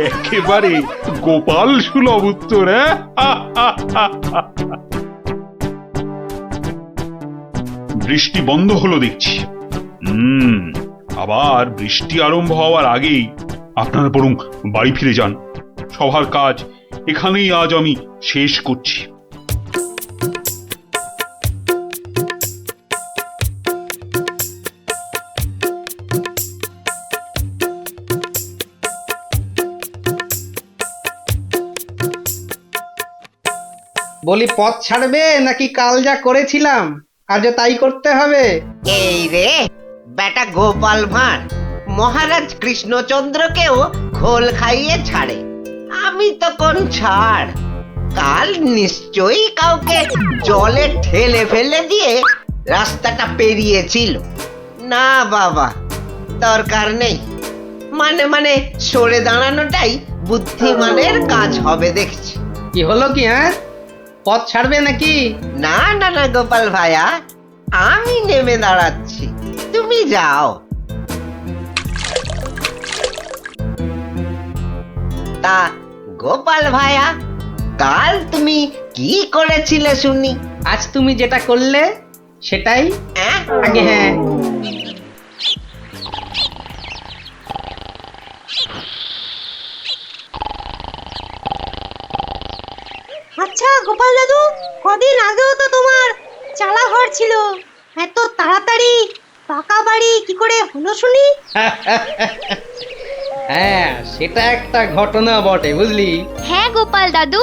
একেবারে গোপাল সুলভ উত্তর। বৃষ্টি বন্ধ হলো দেখছি। আবার বৃষ্টি আরম্ভ হওয়ার আগেই আপনারা বরং বাড়ি ফিরে যান। সবার কাজ এখানেই আজ আমি শেষ করছি। বলি পথ ছাড়বে নাকি কাল যা করেছিলাম আজও তাই করতে হবে? এই রে বেটা গোপাল ভাঁড় মহারাজ কৃষ্ণচন্দ্রকেও ঘোল খাইয়ে ছাড়ে, আমি তো কোন ছাড়। কাল নিশ্চয়ই কাউকে জলে ঠেলে ফেলে দিয়ে রাস্তাটা পেরিয়েছিল। না বাবা, দরকার নেই। মানে সরে দাঁড়ানোটাই বুদ্ধিমানের কাজ হবে দেখছি। কি হলো কি? পথ ছাড়বে নাকি? না না না গোপাল ভাইয়া, আমি নেমে দাঁড়াচ্ছি, তুমি যাও। তা গোপাল ভাইয়া, কাল তুমি কি করেছিলে শুনি? আজ তুমি যেটা করলে সেটাই আগে। হ্যাঁ, আচ্ছা গোপাল দাদু, কদিন আগেও তো তোমার চালা ঘর ছিল, এত তাড়াতাড়ি পাকা বাড়ি কি করে হলো শুনি? হ্যাঁ সেটা একটা ঘটনা বটে, বুঝলি? হ্যাঁ গোপাল দাদু,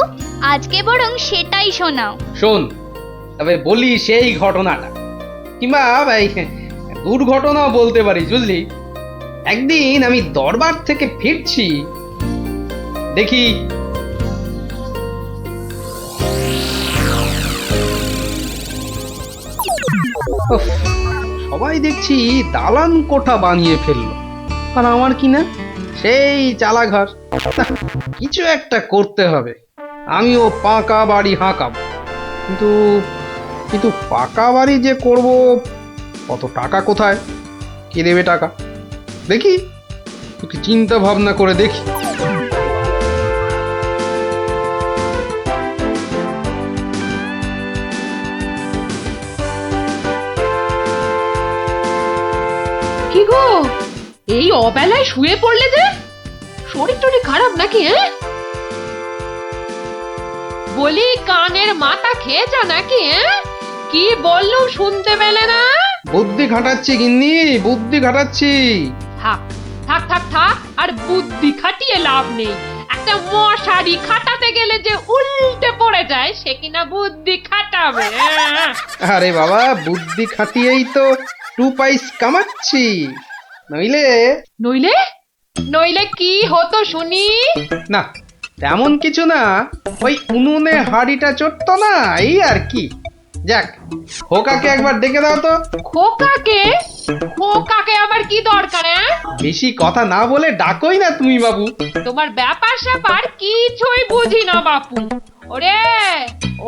আজকে বরং সেটাই শোনাও। শোন, তবে বলি সেই ঘটনাটা, কিংবা এই দুর্ঘটনাও বলতে পারিস, বুঝলি? একদিন আমি দরবার থেকে ফিরছি, দেখি উফ, সবাই দেখছি দালান কোঠা বানিয়ে ফেললো, আর আমার কিনা সেই চালাঘর। কিছু একটা করতে হবে, আমিও পাকা বাড়ি হাঁকাবো। কিন্তু কিন্তু পাকা বাড়ি যে করব, কত টাকা কোথায়, কে দেবে টাকা? দেখি একটু চিন্তা ভাবনা করে দেখি। কি গো, এই অবেলায় শুয়ে পড়লে যে? শরীর টরীর খারাপ নাকি? বলি কানের মাথা খেয়েছ নাকি? কি বললুম শুনতে পেলে না? বুদ্ধি খাটাচ্ছি গিন্নি, বুদ্ধি খাটাচ্ছি। থাক থাক থাক থাক, আর বুদ্ধি খাটিয়ে লাভ নেই। একটা মশারি খাটাতে গেলে যে উল্টে পড়ে যায়, সে কিনা বুদ্ধি খাটাবে? আরে বাবা, বুদ্ধি খাটিয়েই তো 2 পয়সা কামাচ্ছি, নইলে নইলে নইলে কি হতো শুনি? না, তেমন কিছু না, ওই উনুনে হাড়িটা চড়তো না, এই আর কি। যাক, খোকাকে একবার ডেকে দাও তো। খোকাকে? খোকাকে আবার কি দরকার? বেশি কথা না বলে ডাকোই না তুমি বাবু। তোমার ব্যাপার স্যাপার কিছুই বুঝি না বাপু। ওরে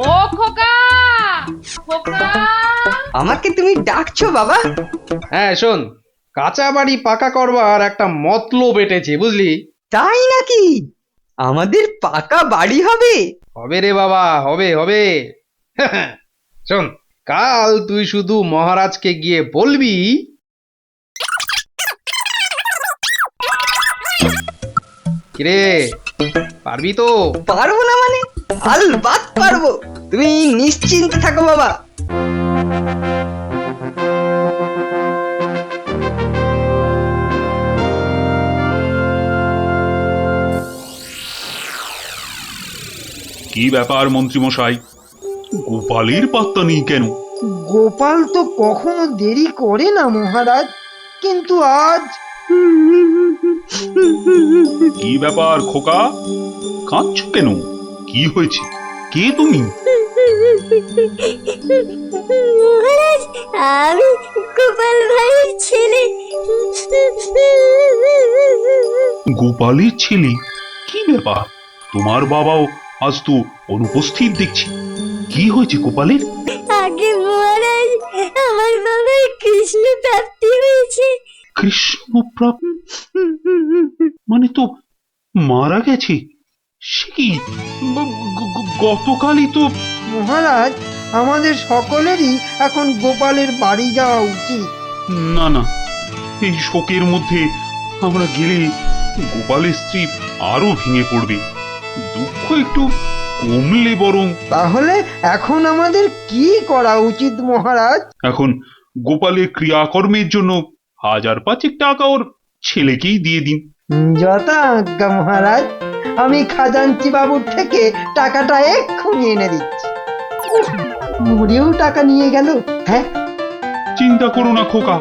ও খোকা, খোকা! আমাকে তুমি ডাকছো বাবা? হ্যাঁ শোন, কাঁচা বাড়ি পাকা করবার একটা মতলব এটেছে, বুঝলি? তাই নাকি? আমাদের পাকা বাড়ি হবে? হবে রে বাবা, হবে হবে। শোন, কাল তুই শুধু মহারাজকে গিয়ে বলবি, কিরে পারবি তো? পারবো না মানে? আলবাত পারবো, তুমি নিশ্চিন্তে থাকো বাবা। কি ব্যাপার মন্ত্রীমশাই, গোপালের পাত্তা নেই কেন? গোপাল তো কখনো দেরি করে না মহারাজ, কিন্তু আজ কি ব্যাপার খোকা, কাঁদছো কেন? কি হয়েছে? কে তুমি? মহারাজ, আমি গোপাল ভাইয়ের ছেলে। গোপালের ছেলে? কি ব্যাপার, তোমার বাবাও আজ তো অনুপস্থিত দেখছি। কি হয়েছে গোপালের? আগে মহারাজ, আমার বাবার কৃষ্ণ প্রাপ্তি হয়েছে। কৃষ্ণপ্রাপ মানে তো মারা গেছে। সে কি গতকালই তো। মহারাজ, আমাদের সকলেরই এখন গোপালের বাড়ি যাওয়া উচিত। না না, এই শোকের মধ্যে আমরা গেলে গোপালের স্ত্রী আরো ভেঙে পড়বে। দুঃখ একটু কমলে বরং। তাহলে এখন আমাদের কি করা উচিত মহারাজ? এখন গোপালের ক্রিয়াকর্মের জন্য 1000-5 টাকা ওর ছেলেকেই দিয়ে দিন। যথা আজ্ঞা মহারাজ। আমি খাজাঞ্চি বাবুর থেকে টাকাটা এক্ষুনি এনে দিচ্ছি। উফ, মরেও টাকা নিয়ে গেল। হ্যাঁ, চিন্তা করো না খোকা,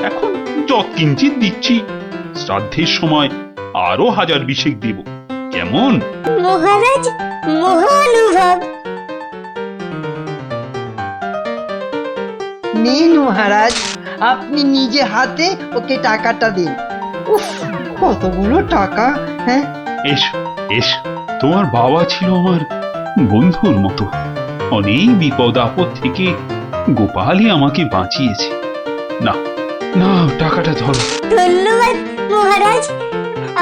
এখন যৎকিঞ্চিৎ দিচ্ছি। শ্রাদ্ধের সময় আরো 1000 দেব, কেমন? মহারাজ মহানুভব। নিন মহারাজ, আপনি নিজে হাতে ওকে টাকাটা দিন। উফ, কতগুলো টাকা! হ্যাঁ, এসো এসো, তোমার বাবা ছিল আমার বন্ধুর মতো। অনেক বিপদ আপদ থেকে গোপালই আমাকে বাঁচিয়েছে। না না, টাকাটা ধরো। ধন্যবাদ মহারাজ,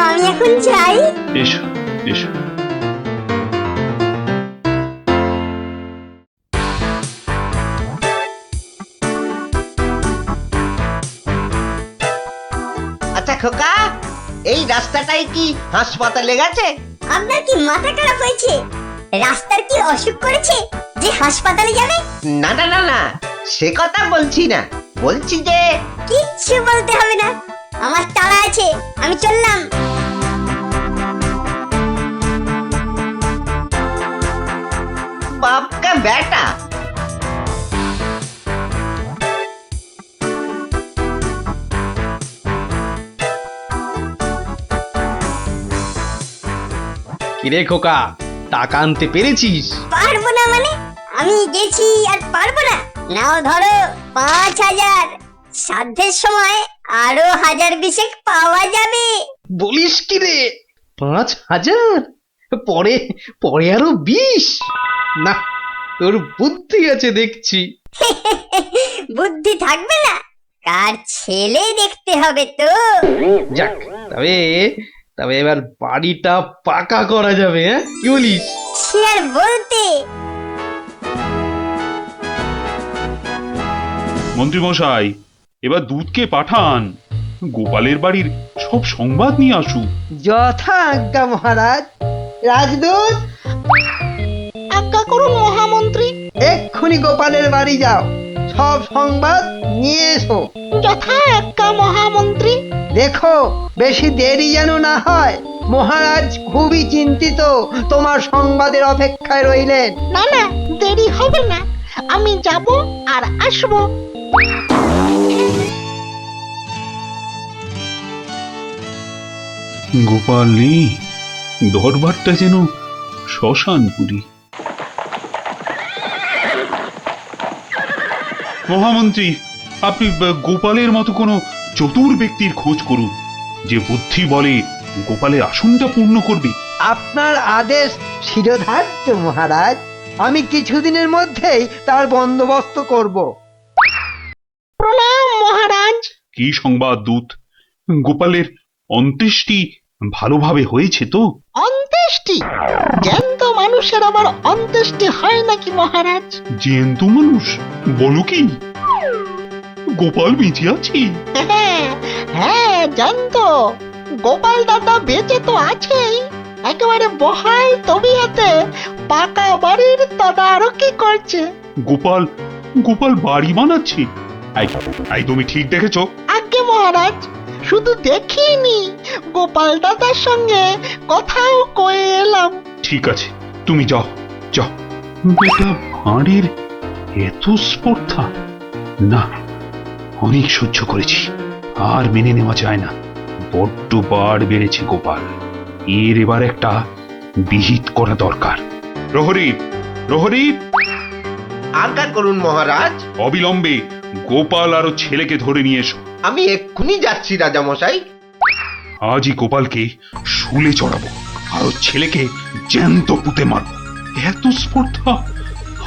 আমি এখন যাই। এসো এসো। আচ্ছা খোকা, এই রাস্তাটাই কি হাসপাতালে গেছে? আপনার কি মাথা খারাপ হয়েছে? রাস্তার কি অসুখ করেছে যে হাসপাতালে যাবে? না না না না, সে কথা বলছি না, বলছি যে কিচ্ছু বলতে হবে না, আমার তালা আছে, আমি চললাম। বাপ কা বেটা। কিরে খোকা, টাকা আনতে পেরেছিস? পারবো না মানে? আমি গেছি আর পারবো না? নাও ধরো 5000। শ্রাদ্ধের সময় আরো 1000 পাওয়া যাবে। বলিস কি রে? 5000? পরে পরে আরো 20? না, তোর বুদ্ধি আছে দেখছি। বুদ্ধি থাকবে না? কার ছেলে দেখতে হবে তো। যাক, তবে তবে এবার বাড়িটা পাকা করা যাবে। হ্যাঁ, কি বলিস? সে আর বলতে। মন্ত্রী মশাই, এবার দুধকে পাঠান, গোপালের বাড়ির সব সংবাদ নিয়ে আসুক। যথা আজ্ঞা মহারাজ। রাজদূত, আজ্ঞা করুন মহামন্ত্রী। এক্ষুনি গোপালের বাড়ি যাও, সব সংবাদ নিয়ে এসো। যথা আজ্ঞা মহামন্ত্রী। দেখো বেশি দেরি যেন না হয়। মহারাজ খুবই চিন্তিত, তোমার সংবাদের অপেক্ষায় রইলেন। না না, দেরি হবে না, আমি যাব আর আসবো। গোপাল নেই, দরবারটা যেন শ্মশানপুরী। মহামন্ত্রী, আপনি গোপালের মতো কোনো চতুর ব্যক্তির খোঁজ করুন, যে বুদ্ধি বলে গোপালের আসনটা পূর্ণ করবে। আপনার আদেশ শিরোধার্য মহারাজ। আমি কিছুদিনের মধ্যেই তার বন্দোবস্ত করব। প্রণাম মহারাজ। কি সংবাদ দূত? গোপালের অন্ত্যেষ্টি ভালোভাবে হয়েছে তো? অন্ত্যেষ্টি? জ্যান্ত মানুষের আবার অন্ত্যেষ্টি হয় নাকি মহারাজ? জ্যান্ত মানুষ? বলো কি? গোপাল বেঁচে আছে? হ্যাঁ, জ্যান্ত। গোপাল দাদা বেঁচে তো আছেই, একেবারে বহাল তবিয়তে পাকা বাড়ির তদারকি করছে। গোপাল গোপাল বাড়ি বানাচ্ছে? এই তুমি ঠিক দেখেছো? আজ্ঞে মহারাজ, শুধু দেখিনি, গোপাল দাদার সঙ্গে কথাও কয়ে এলাম। ঠিক আছে, তুমি যাও যাও। বেটা ভাঁড়ের এত স্পর্ধা! না, অনেক সহ্য করেছি, আর মেনে নেওয়া যায় না। বড্ড বাড় বেড়েছে গোপাল, এর এবার একটা বিহিত করা দরকার। প্রহরী, প্রহরী, আজ্ঞা করুন মহারাজ। অবিলম্বে গোপাল আর ওর ছেলেকে ধরে নিয়ে এসো। আমি এক্ষুনি যাচ্ছি রাজামশাই। আজই গোপালকে শুলে চড়াবো, আর ওর ছেলেকে জ্যান্ত পুঁতে মারবো। এত স্পর্ধা!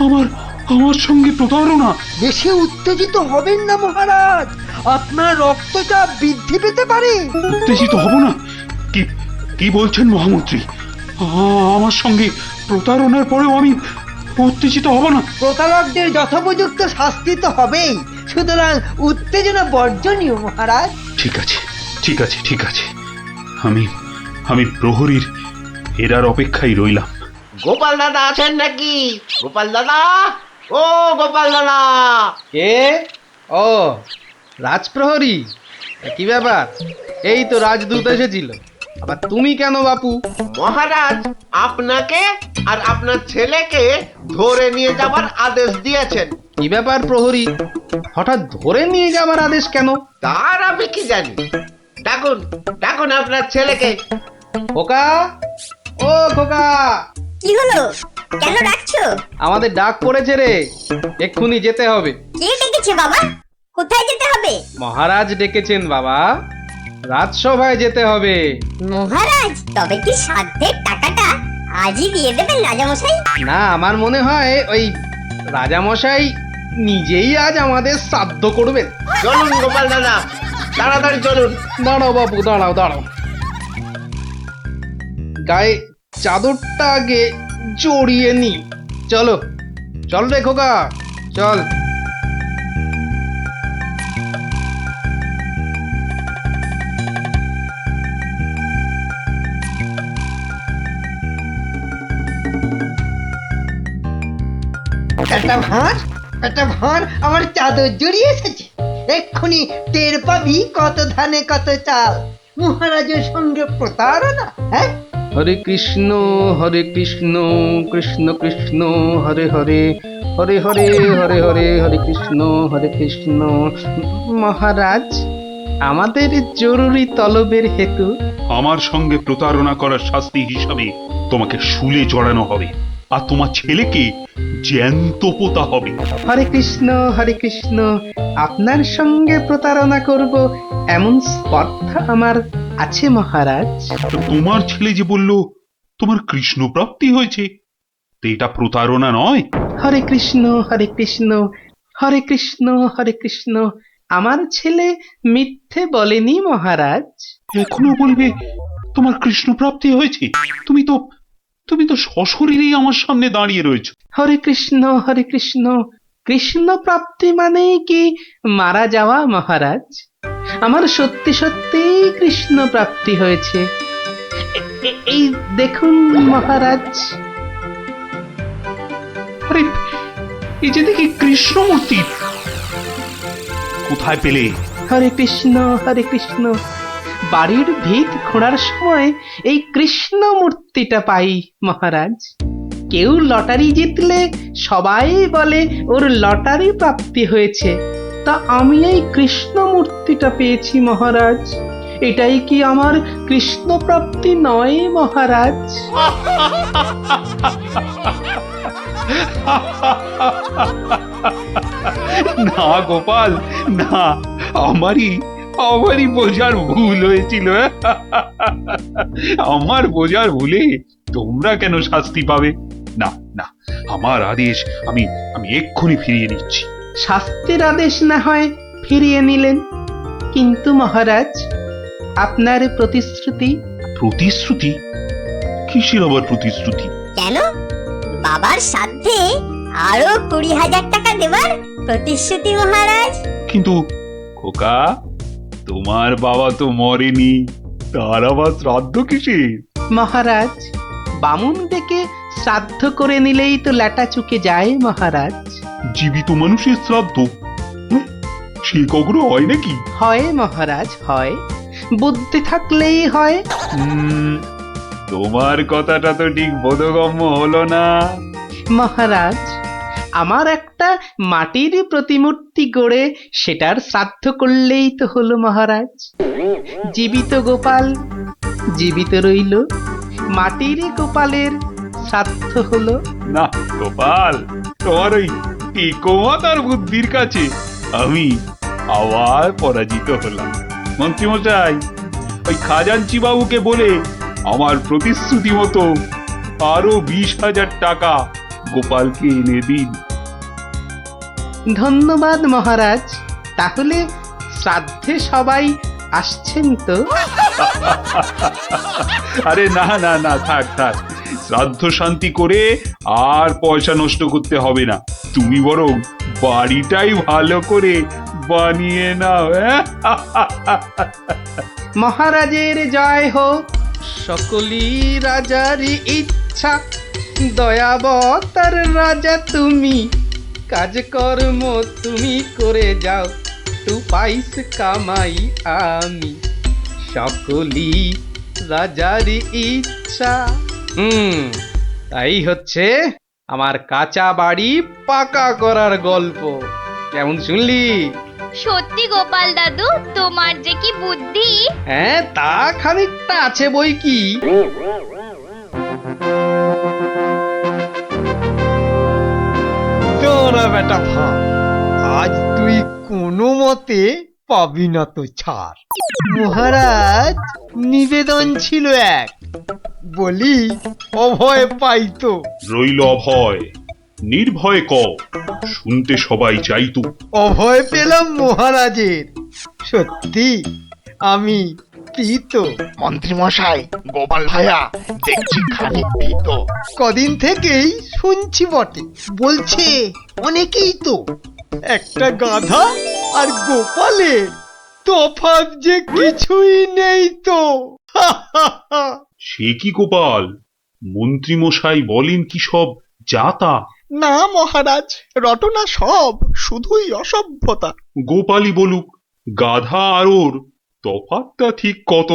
আমার আমার সঙ্গে প্রতারণা! বেশি উত্তেজিত হবেন না মহারাজ, আপনার রক্তচাপ বৃদ্ধি পেতে পারে। উত্তেজিত হব না? কি কি বলছেন মহামন্ত্রী? আমার সঙ্গে প্রতারণার পরেও আমি উত্তেজিত হব না? প্রতারকদের যথোপযুক্ত শাস্তি তো হবেই, সুতরাং উত্তেজনা বর্জনীয় মহারাজ। ঠিক আছে, ঠিক আছে, ঠিক আছে। আমি আমি প্রহরীর এরার অপেক্ষায় রইলাম। গোপাল দাদা আছেন নাকি? গোপাল দাদা, ও গোপাল দাদা। কে? ও, রাজপ্রহরী। কি ব্যাপার? এই তো রাজদূত এসেছিল, আবার তুমি কেন বাপু? মহারাজ আপনাকে আর আপনার ছেলেকে ধরে নিয়ে যাবার আদেশ দিয়েছেন। কি ব্যাপার প্রহরী, হঠাৎ ধরে নিয়ে যাওয়ার আদেশ কেন? তার আমি কি জানি। ডাকুন, ডাকুন আপনার ছেলেকে। খোকা, ও খোকা, কি হলো? কেন ডাকছো? আমাদের ডাক পড়েছে রে, এক্ষুনি যেতে হবে। কে ডেকেছে বাবা? কোথায় যেতে হবে? মহারাজ ডেকেছেন বাবা, রাজসভায় যেতে হবে। মহারাজ, তবে কি সাধ্যের টাকাটা আজই দিয়ে দেবেন রাজামশাই? না, আমার মনে হয় ওই রাজামশাই নিজেই আজ আমাদের শ্রাদ্ধ করবেন। চলুন গোপাল দাদা, তাড়াতাড়ি চলুন। দাঁড়াও বাপু, দাঁড়াও দাঁড়াও, গায়ে চাদরটা আগে জড়িয়ে নি। চলো, চল রে খোকা, চল। একটা ভাঁড় আমার চাদর জড়িয়ে এসেছে। এক্ষুনি টের পাবি কত ধানে কত চাল। মহারাজের সঙ্গে প্রতারণা, হ্যাঁ? হরে কৃষ্ণ কৃষ্ণ কৃষ্ণ হরে হরে, হরে হরে হরে হরে, হরে কৃষ্ণ। মহারাজ, আমাদের জরুরি তলবের হেতু আমার সঙ্গে প্রতারণা করার শাস্তি হিসাবে তোমাকে শুলে চড়ানো হবে, আর তোমার ছেলেকে জ্যান্ত পোতা হবে। হরে কৃষ্ণ, আপনার সঙ্গে প্রতারণা করব এমন স্পর্ধা আমার আছে মহারাজ। তো তোমার ছেলে যে বলল তোমার কৃষ্ণ প্রাপ্তি হয়েছে, তো এটা প্রতারণা নয়? হরে কৃষ্ণ হরে কৃষ্ণ, আমার ছেলে মিথ্যে বলেনি মহারাজ। এখনো বলবে তোমার কৃষ্ণ প্রাপ্তি হয়েছে? তুমি তো সশরীরেই আমার সামনে দাঁড়িয়ে রয়েছো। হরে কৃষ্ণ, কৃষ্ণ প্রাপ্তি মানেই কি মারা যাওয়া মহারাজ? আমার সত্যি সত্যি কৃষ্ণ প্রাপ্তি হয়েছে। এই দেখুন মহারাজ। আরে, এই যে দেখি কৃষ্ণমূর্তি, কোথায় পেলে? হরে কৃষ্ণ, বাড়ির ভিত খোঁড়ার সময় এই কৃষ্ণ মূর্তিটা পাই মহারাজ। কেউ লটারি জিতলে সবাই বলে ওর লটারি প্রাপ্তি হয়েছে, তা আমি এই কৃষ্ণ মূর্তিটা পেয়েছি মহারাজ। এটাই কি আমার কৃষ্ণ প্রাপ্তি নয় মহারাজ? না গোপাল, না, আমারই বোঝার ভুল হয়েছিল। আমার বোঝার ভুলে তোমরা কেন শাস্তি পাবে? না না, আমার আদেশ আমি এক্ষুনি ফিরিয়ে নিচ্ছি। শাস্তির আদেশ না হয় ফিরিয়ে নিলেন, কিন্তু মহারাজ আপনার প্রতিশ্রুতি? প্রতিশ্রুতি? কিসের আবার প্রতিশ্রুতি? কেন? বাবার সাধ্যে আরো 20,000 টাকা দেবার প্রতিশ্রুতি মহারাজ। কিন্তু খোকা, তোমার বাবা তো মরেনি, তার আবার শ্রাদ্ধ কিসের? মহারাজ, বামুন ডেকে শ্রাদ্ধ করে নিলেই তো ল্যাটা চুকে যায় মহারাজ। জীবিত মানুষের শ্রাদ্ধ সে কখনো হয় নাকি? হয় মহারাজ, হয়, বুদ্ধি থাকলেই হয়। তোমার কথাটা তো ঠিক বোধগম্য হলো না। মহারাজ, আমার একটা মাটির প্রতিমূর্তি গড়ে সেটার শ্রাদ্ধ করলেই তো হলো মহারাজ। জীবিত গোপাল জীবিত রইল, মাটির গোপালের শ্রাদ্ধ হলো। না গোপাল, তোমার ওই টিকোমাতার বুদ্ধির কাছে আমি আবার পরাজিত হলাম। মন্ত্রীমশাই, ওই খাজাঞ্চি বাবুকে বলে আমার প্রতিশ্রুতি মতো আরো 20,000 টাকা গোপালকে এনে দিন। ধন্যবাদ মহারাজ, তাহলে শ্রাদ্ধে সবাই আসছেন তো? আরে না না না, থাক থাক, শ্রাদ্ধ শান্তি করে আর পয়সা নষ্ট করতে হবে না। তুমি বরং বাড়িটাই ভালো করে বানিয়ে নাও। মহারাজের জয় হোক, সকলি রাজারই ইচ্ছা, দয়াবতার রাজা তুমি, কাজকর্ম তুমি করে যাও, তু পাইস কামাই আমি, সকলি রাজারই ইচ্ছা। তাই হচ্ছে আমার কাঁচা বাড়ি পাকা করার গল্প। কেমন শুনলি? সত্যি গোপাল দাদু, তোমার যে কি বুদ্ধি! হ্যাঁ, তা খানিকটা আছে বই কি। তোরা বেটা ভাই, আজ তুই কোনো মতে পাবি না তো ছাড়। মহারাজ নিবেদন ছিল এক, বলি অভয় পাইতো। রইল অভয়, নির্ভয় ক, শুনতে সবাই চাইতো। অভয় পেলাম মহারাজের, সত্যি আমি প্রীত। মন্ত্রী মশাই, গোপাল ভাইয়া দেখছি খানিক ভীত। কদিন থেকেই শুনছি বটে, বলছে অনেকেই তো একটা গাধা আর গোপালের তফাৎ যে কিছুই নেই তো। সে কি গোপাল, মন্ত্রী মশাই বলেন কি সব যাতা? না মহারাজ, রটনা সব, শুধুই অসভ্যতা। গোপালই বলুক, গাধা আর ওর তফাৎটা ঠিক কত?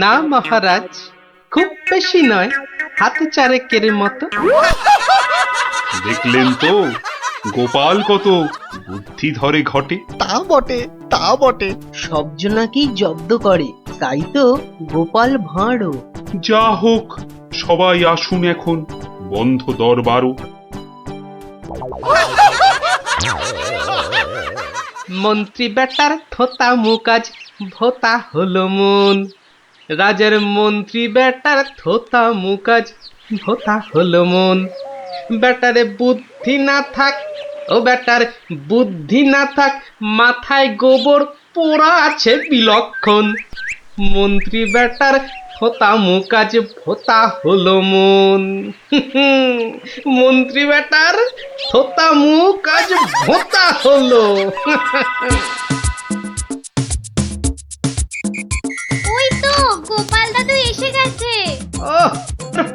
না মহারাজ, খুব বেশি নয়, হাতে চারেকের মতো। দেখলেন তো গোপাল কত বুদ্ধি ধরে ঘটে। তা বটে, তা বটে। সব জনাকেই জব্দ করে, তাই তো গোপাল ভাঁড়ও। যা হোক, সবাই আসুন এখন, বন্ধ দরবারও। মন্ত্রী বেটার থোতা মুকাজ ভোতা হলো মন, রাজার মন্ত্রী বেটার থোতা মুকাজ ভোতা হলো মন। বেটারে বুদ্ধি না থাক, ও বেটার বুদ্ধি না থাক, মাথায় গোবর পোড়া আছে বিলক্ষণ। মন্ত্রী বেটার থোতা মুকাজ ভোতা হলো মন। মন্ত্রী বেটার থোতা মুকাজ ভোতা হলো। ওই তো গোপাল দাদু এসে গেছে। ওহ,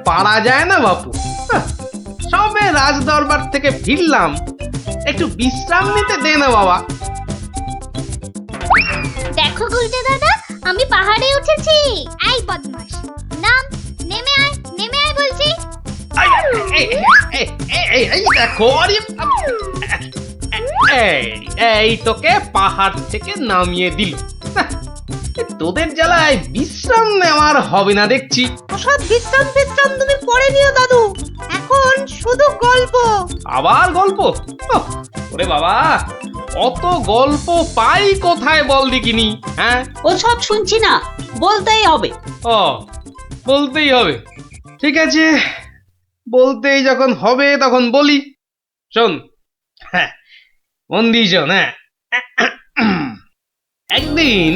পারা যায় না বাপু। সবে রাজ দরবার থেকে ফিরলাম, একটু বিশ্রাম নিতে দে না বাবা। দেখো গুলটে দাদা, আমি পাহাড়ে উঠেছি। এই বদমাশ, নাম, নেমে আয়, নেমে আয় বলছি। এই দেখো, আরে, এই তোকে পাহাড় থেকে নামিয়ে দিল। তোদের জ্বালায় বিশ্রাম নেওয়ার হবে না দেখছি। ওসব বিশ্রাম বিশ্রাম তুমি পরে নিও দাদু, এখন শুধু গল্প। আবার গল্প? ওরে বাবা, অত গল্প পাই কোথায় বল দেখিনি? হ্যাঁ, ওসব শুনছি না, বলতেই হবে। ও, বলতেই হবে। ঠিক আছে, বলতেই যখন হবে তখন বলি। শোন, হ্যাঁ, মন দিয়ে শোন। হ্যাঁ, একদিন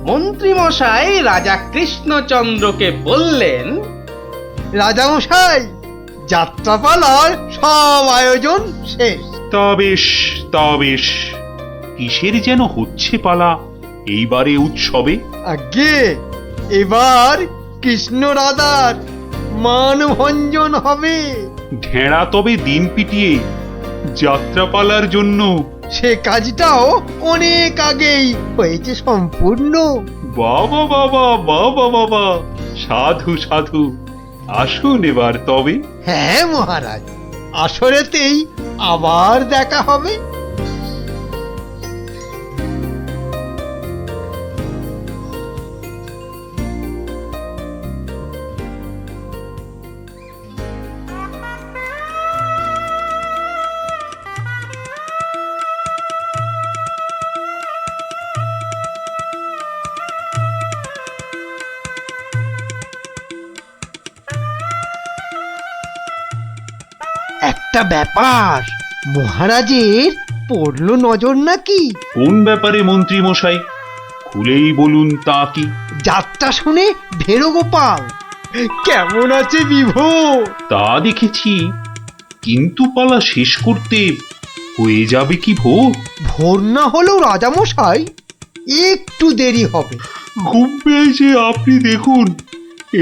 মন্ত্রী মশাই রাজা কৃষ্ণচন্দ্রকে বললেন, রাজামশাই, যাত্রাপালার সব আয়োজন শেষ। তা বেশ, তা বেশ, কিসের যেন হচ্ছে পালা এইবারে উৎসবে? আগে এবার কৃষ্ণ রাধার মানভঞ্জন হবে। ঢেঁড়া তবে দিন পিটিয়ে যাত্রাপালার জন্য। সে কাজটাও অনেক আগেই হয়েছে সম্পূর্ণ। বাবা বাবা বাবা বাবা, সাধু সাধু, আসুন এবার তবে। হ্যাঁ মহারাজ, আসরেতেই আবার দেখা হবে। একটা ব্যাপার, মহারাজের পড়লো নজর নাকি? কোন ব্যাপারে মন্ত্রী মশাই? খুলেই বলুন তা কি। যাত্রা শুনে ভেরো গোপাল কেমন আছে বিভোর? তা দেখেছি, কিন্তু পালা শেষ করতে হয়ে যাবে কি ভোর? ভোর না হলেও রাজামশাই একটু দেরি হবে। ঘুম পেয়েছে আপনি দেখুন,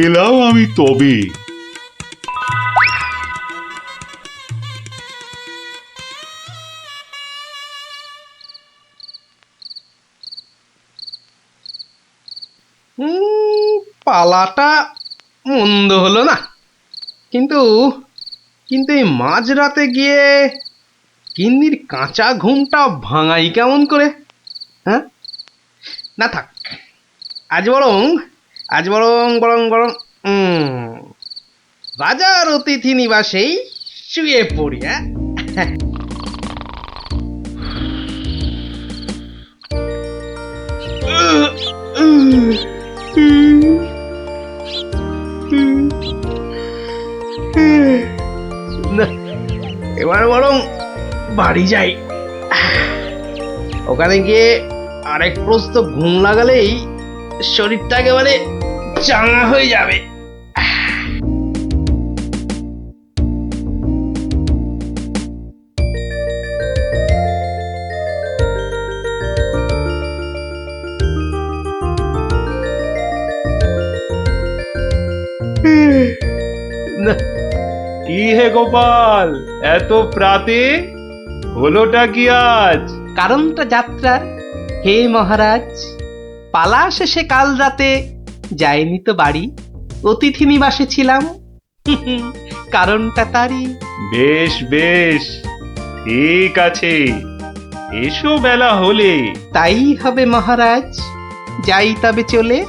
এলাম আমি তবে। পালাটা মন্দ হলো না, কিন্তু কিন্তু এই মাঝরাতে গিয়ে গিন্নির কাঁচা ঘুমটা ভাঙাই কেমন করে? হ্যাঁ, না থাক, আজ বরং বরং বরং রাজার অতিথি নিবাসেই শুয়ে পড়ি। হ্যাঁ, না, এবার বরং বাড়ি যাই। ওখানে গিয়ে আরেক প্রস্ত ঘুম লাগালেই শরীরটা একেবারে চাঙা হয়ে যাবে। না, কি হে গোপাল, এত প্রাতে হলোটা কি আজ? কারণটা যাত্রার, হে মহারাজ, পালা শেষে কাল রাতে যাইনি তো বাড়ি, অতিথি নিবাসে ছিলাম। কারণটা তারই। বেশ বেশ, ঠিক আছে, এসো বেলা হলে। তাই হবে মহারাজ, যাই তবে চলে।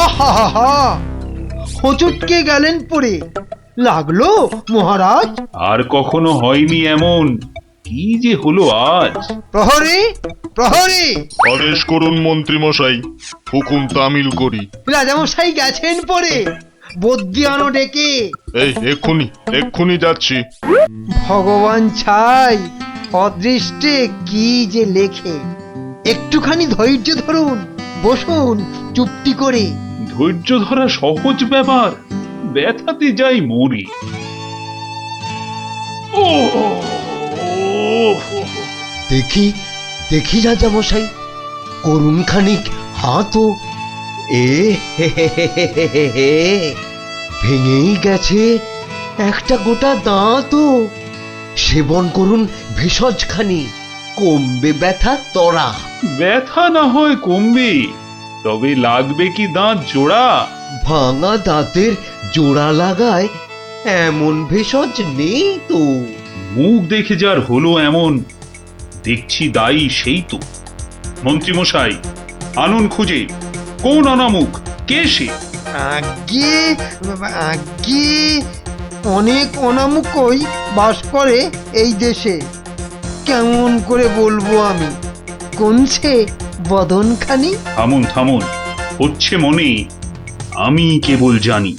আহা, হোঁচটকে গেলেন পড়ে, লাগলো মহারাজ? আর কখনো হয়নি এমন, কি যে হলো আজ? প্রহরী, প্রহরী! আদেশ করুন মন্ত্রী মশাই, হুকুম তামিল করি। রাজামশাই গেছেন পড়ে, বদ্যি আনো ডেকে। এই এক্ষুনি যাচ্ছি। ভগবান ছাই, অদৃষ্টে কি যে লেখে। একটুখানি ধৈর্য ধরুন, বসুন চুপটি করে। ধৈর্য ধরা সহজ ব্যাপার, ব্যথাতে যাই মরি। ও দেখি দেখি রাজামশাই, করুন খানিক হাতও। ভেঙেই গেছে একটা গোটা দাঁতও। সেবন করুন ভেষজ খানি, কমবে ব্যথা তরা। ব্যথা না হয় কমবে, তবে লাগবে কি দাঁত জোড়া? ভাঙা দাঁতের জোড়া লাগায় এমন ভেষজ নেই তো। মুখ দেখে যার হলো এমন, দেখছি দায়ী সেই তো। মন্ত্রী মশাই, আনুন খুঁজে, কোন অনামুখ, কে সে? আগে আগে অনেক অনামুকই বাস করে এই দেশে। কেমন করে বলবো আমি, কোনছে বদনখানি? থামুন থামুন, হচ্ছে মনে, আমি কেবল জানি।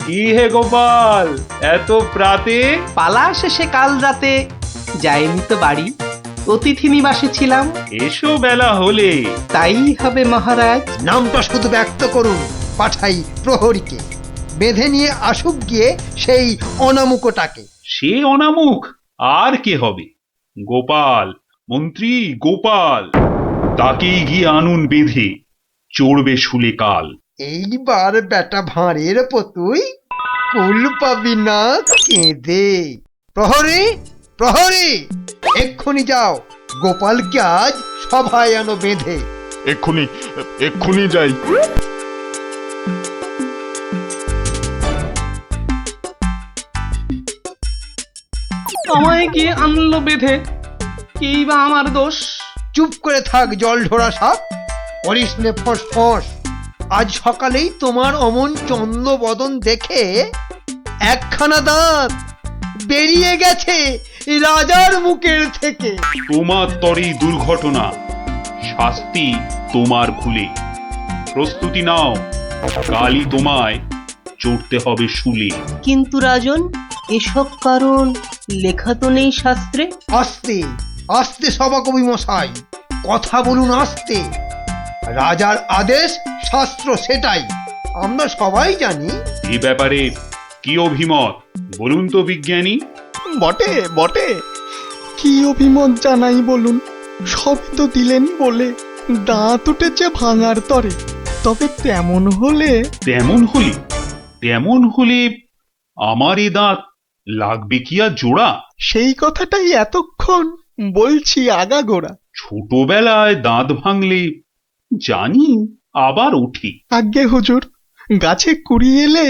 কি হে গোপাল, এত প্রাতে? পালা শেষে কাল রাতে যাইনি তো বাড়ি, অতিথি নিবাসে ছিলাম। এসো বেলা হলে। তাই হবে মহারাজ। নামটা শুধু ব্যক্ত করুন, পাঠাই প্রহরীকে, বেঁধে নিয়ে আসুক গিয়ে সেই অনামুকটাকে। সে অনামুখ আর কে হবে? গোপাল, মন্ত্রী গোপাল, তাকেই গিয়ে আনুন বেঁধে, চড়বে শুলে কাল। এইবার বেটা ভাঁড়ের পতুই কুল পাবি না কেঁদে। প্রহরী, প্রহরী! এক্ষুনি যাও, গোপালকে আজ সভায় আনো বেঁধে। এক্ষুনি যাই। আমায় গিয়ে আনলো বেঁধে, কি বা আমার দোষ? চুপ করে থাক জল ঢোড়া সাপ, করিস নে ফোঁস ফোঁস। আজ সকালেই তোমার অমন চন্দ্র বদন দেখে একখানা দাঁত বেরিয়ে গেছে রাজার মুখের থেকে। তোমার তরে দুর্ঘটনা, শাস্তি তোমার ভুলে। প্রস্তুতি নাও, কালই তোমায় চড়তে হবে শুলে। কিন্তু রাজন, এসব কারণ লেখা তো নেই শাস্ত্রে। আস্তে আস্তে সভাকবি মশাই, কথা বলুন আস্তে। রাজার আদেশ শাস্ত্র সেটাই আমরা সবাই জানি। এ ব্যাপারে কি অভিমত বলুন তো বিজ্ঞানী? বটে বটে, কি অভিমত জানাই বলুন? সবই তো দিলেন বলে, দাঁত উঠেছে ভাঙার তরে। তবে তেমন হলে তেমন হলে আমার এ দাঁত লাগবে কি আর জোড়া? সেই কথাটাই এতক্ষণ বলছি আগাগোড়া। ছোটবেলায় দাঁত ভাঙলে জানি আবার ওঠে। আজ্ঞে হুজুর, গাছে কুড়ি এলে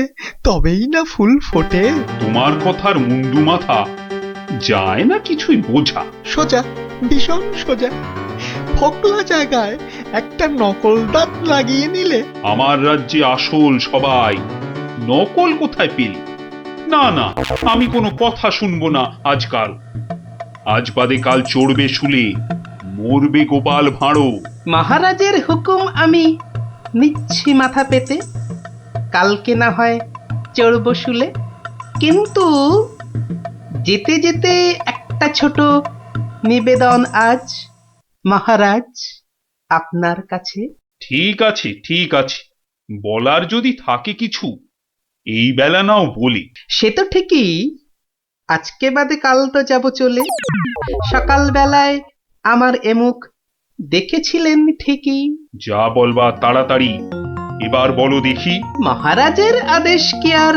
তবেই না ফুল ফোটে। তোমার কথার মুন্ডু মাথা যায় না কিছুই বোঝা। সোজা, ভীষণ সোজা। ফোকলা জায়গায় একটা নকল দাঁত লাগিয়ে নিলে। আমার রাজ্যে আসল সবাই, নকল কোথায় পেলি? না না, আমি কোনো কথা শুনবো না আজকাল। আজ বাদে কাল চড়বে শুলে, মরবে গোপাল ভাঁড়ো। মহারাজের হুকুম আমি নিচ্ছি মাথা পেতে, কালকে না হয় চড়ব শুলে। কিন্তু যেতে যেতে একটা ছোট নিবেদন আজ মহারাজ আপনার কাছে। ঠিক আছে ঠিক আছে, বলার যদি থাকে কিছু এই বেলা নাও বলি। সে তো ঠিকই, আজকে বাদে কাল তো যাব চলে। সকাল বেলায় আমার এমুখ দেখেছিলেন ঠিকই। যা বলবা তাড়াতাড়ি এবার বলো দেখি। মহারাজের আদেশ কি আর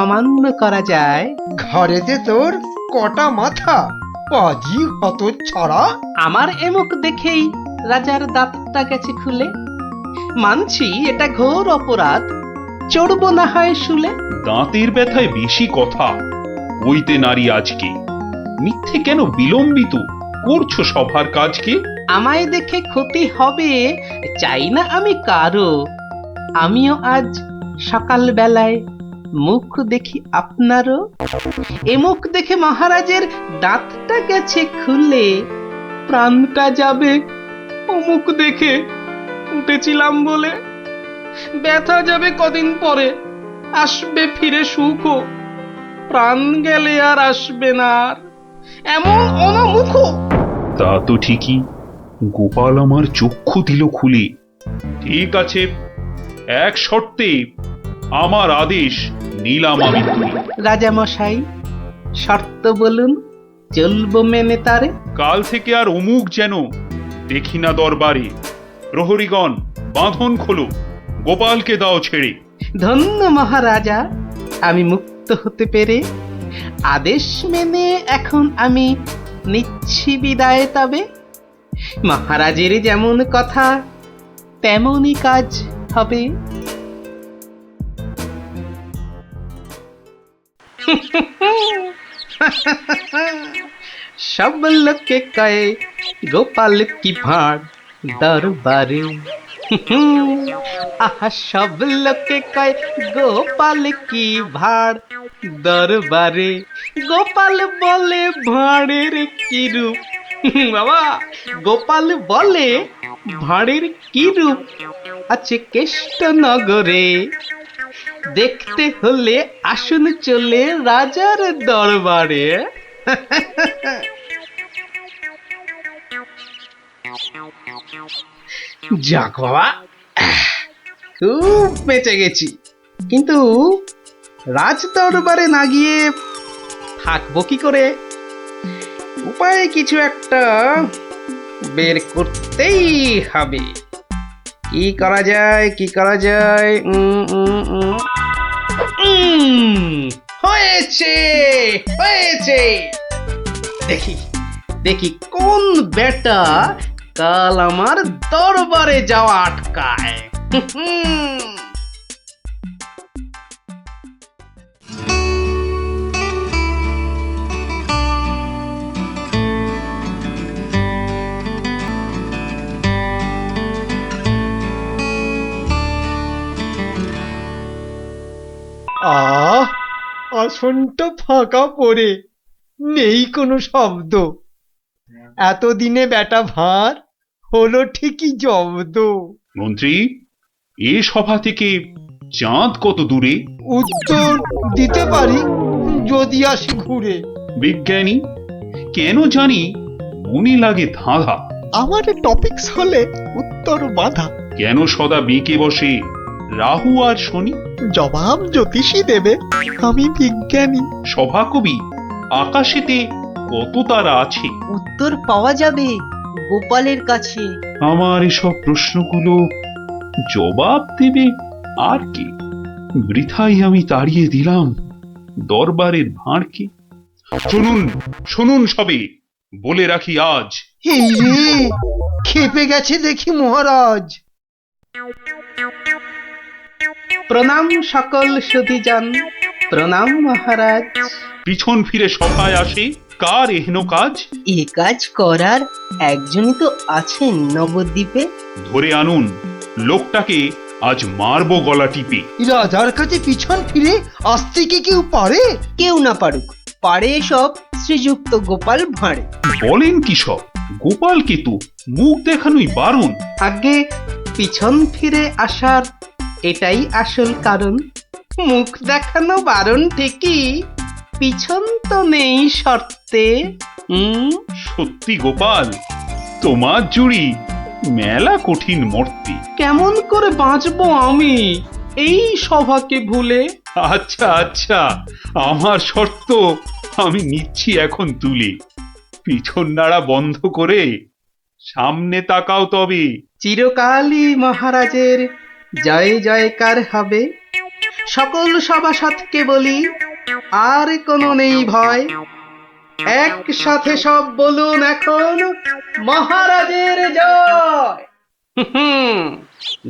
অমান্য করা যায়? ঘরে যে তোর কটা মাথা, পাজি হত ছড়া। আমার এমুখ দেখেই রাজার দাঁতটা গেছে খুলে। মানছি এটা ঘোর অপরাধ, চড়ব না হয় শুলে। দাঁতের ব্যথায় বেশি কথা কইতে নারী আজকে। মিথ্যে কেন বিলম্বিত করছো সভার কাজকে? আমায় দেখে ক্ষতি হবে চাই না আমি কারো। আমিও আজ সকাল বেলায় মুখ দেখি আপনারও। এ মুখ দেখে মহারাজের দাঁতটা গেছে খুলে, প্রাণটা যাবে ও মুখ দেখে উঠেছিলাম বলে। ব্যথা যাবে কদিন পরে, আসবে ফিরে সুখ। প্রাণ গেলে আর আসবে না আর এমন অনমুখ। তা তো ঠিকই, গোপাল আমার চক্ষু দিল খুলে। ঠিক আছে, এক শর্তে আমার আদেশ নিলাম আমি তুলে। রাজা মশাই, শর্ত বলুন, চলবো মেনে তারে। কাল থেকে আর অমুক যেন দেখি না দরবারে। প্রহরীগণ বাঁধন খোলো, গোপালকে দাও ছেড়ে। ধন্য মহারাজা, আমি মুক্ত হতে পেরে। আদেশ মেনে এখন আমি নিচ্ছি বিদায়। তবে মহারাজের যেমন কথা তেমনই কাজ হবে। সব লোকে কয়ে গোপাল কি ভাঁড় দরবারে। আহা, সব লোকে কয় গোপাল কি ভাঁড় দরবারে। গোপাল বলে ভাঁড়ের কি রূপ। বাবা, গোপাল বলে ভাঁড়ের কি রূপ আছে কেষ্ট নগরে। দেখতে হলে আসুন চলে রাজার দরবারে। যাক বাবা, খুব বেঁচে গেছি। কিন্তু রাজ দরবারে না গিয়ে থাকবো কি করে? উপায় কিছু একটা বের করতেই হবে। কি করা যায়, কি করা যায়? হয়েছে হয়েছে, দেখি দেখি কোন বেটা কাল আমার দরবারে যাওয়া আটকায়। আহ, আসনটা ফাঁকা পড়ে নেই কোনো শব্দ। এতদিনে বেটা ভাঁড় হলো ঠিকই জব্দ। মন্ত্রী, এ সভা থেকে চাঁদ কত দূরে? উত্তর দিতে পারি যদি আসি ঘুরে। বিজ্ঞানী, কেন জানি মনে লাগে ধাঁধা। আমার টপিকস হলে উত্তর বাধা। কেন সদা বেঁকে বসে রাহু আর শনি? জবাব জ্যোতিষী দেবে, আমি বিজ্ঞানী। সভাকবি, আকাশেতে কত তারা আছে? উত্তর পাওয়া যাবে গোপালের কাছে। আমার এসব প্রশ্নগুলো জবাব দেবে আর কে? বৃথাই আমি তাড়িয়ে দিলাম দরবারের ভাঁড়কে। শুনুন, শুনুন সবে, বলে রাখি আজ। এই রে, খেপে গেছে দেখি মহারাজ। প্রণাম সকল সুধীজন, প্রণাম মহারাজ। পিছন ফিরে সভায় আসে কার এহেন কাজ? এ কাজ করার একজনই তো আছেন নবদ্বীপে। ধরে আনুন লোকটাকে, আজ মারবো গলা টিপে। রাজার কাছে পিছন ফিরে আসতে কি কেউ পারে? কেউ না পারুক, পারে এসব শ্রীযুক্ত গোপাল ভাঁড়ে। বলেন কি সব? গোপালকে তো মুখ দেখানোই বারণ। আগে পিছন ফিরে আসার এটাই আসল কারণ। মুখ দেখানো বারণ ঠিকই, পিছন তো নেই শর্তে। সত্যি গোপাল, তোমার জুড়ি মেলা কঠিন মর্তে। কেমন করে বাঁচবো আমি এই সভাকে ভুলে? আচ্ছা আচ্ছা, আমার শর্ত আমি নিচ্ছি এখন তুলে। পিছন নাড়া বন্ধ করে সামনে তাকাও তবে। চিরকালই মহারাজের জয় জয়কার হবে। সকল সভাসদকে বলি, আর কোনো নেই ভয়। একসাথে সব বলুন এখন, মহারাজের জয়।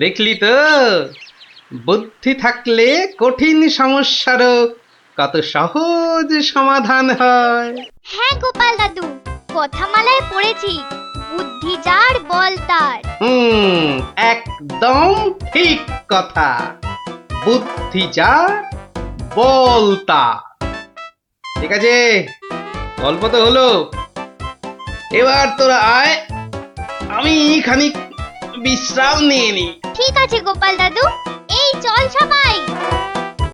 দেখলি তো, বুদ্ধি থাকলে কঠিন সমস্যারও কত সহজ সমাধান হয়। হ্যাঁ গোপাল দাদু, কথামালায় পড়েছি, বুদ্ধি যার বল তার। একদম ঠিক কথা। বুদ্ধি যা, বল তার। ঠিক আছে, গল্প তো হলো, এবার তোরা আয়, আমি খানিক বিশ্রাম নিয়ে নি। ঠিক আছে গোপাল দাদু, এই চল সবাই।